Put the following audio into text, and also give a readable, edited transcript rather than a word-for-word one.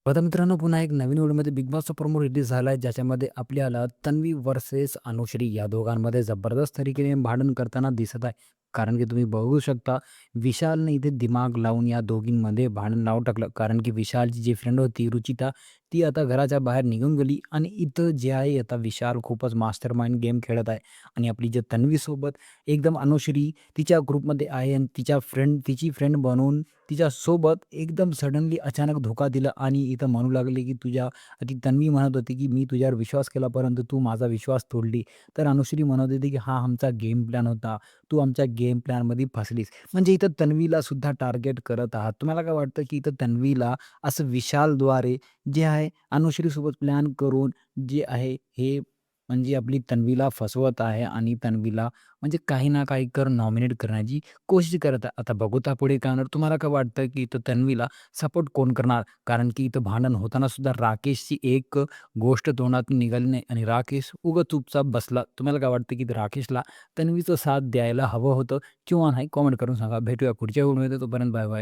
आता मित्रांनो, पुन्हा एक नवीन व्हिडिओमध्ये बिग बॉसचा प्रोमो रिलीज झाला आहे, ज्याच्यामध्ये आपल्याला तन्वी वर्सेस अनुश्री या दोघांमध्ये जबरदस्त तरीकेने भांडण करताना दिसत आहे. कारण की तुम्ही बघू शकता, विशालने इथे दिमाग लावून या दोघींमध्ये भांडण लावून टाकलं. कारण की विशालची जी फ्रेंड होती रुचिता, ती आता घराच्या बाहेर निघून गेली आणि इथं जे आहे आता विशाल खूपच मास्टरमाइंड गेम खेळत आहे आणि आपली जी तन्वीसोबत एकदम अनुश्री तिच्या ग्रुपमध्ये आहे आणि तिची फ्रेंड बनवून तिच्यासोबत एकदम सडनली अचानक धोका दिला आणि इथं म्हणू लागले, की ती तन्वी म्हणत होती, की "मी तुझ्यावर विश्वास केला, परंतु तू माझा विश्वास तोडली." तर अनुश्री म्हणत होती, की "हा आमचा गेम प्लॅन होता. तू आमच्या गेम प्लॅनमध्ये फसलीस." म्हणजे इथं तन्वीला सुद्धा टार्गेट करत आहात. तुम्हाला काय वाटतं, की इथं तन्वीला असं विशालद्वारे जे आहे अनुश्रीसोबत प्लॅन करून जे आहे हे म्हणजे आपली तन्वीला फसवत आहे आणि तन्वीला म्हणजे काही ना काही नॉमिनेट करण्याची कोशिश करत आहे. आता बघू त्या पुढे काय होणार. तुम्हाला काय वाटतं, की इथं तन्वीला सपोर्ट कोण करणार? कारण की इथं भांडण होताना सुद्धा राकेशची एक गोष्ट तोंडातून निघाली नाही आणि राकेश उगाच चुपचाप बसला. तुम्हाला काय वाटतं, की राकेशला तन्वीचा साथ द्यायला हवं होतं किंवा नाही? कमेंट करून सांगा. भेटूया पुढच्या व्हिडिओमध्ये. तोपर्यंत बाय बाय.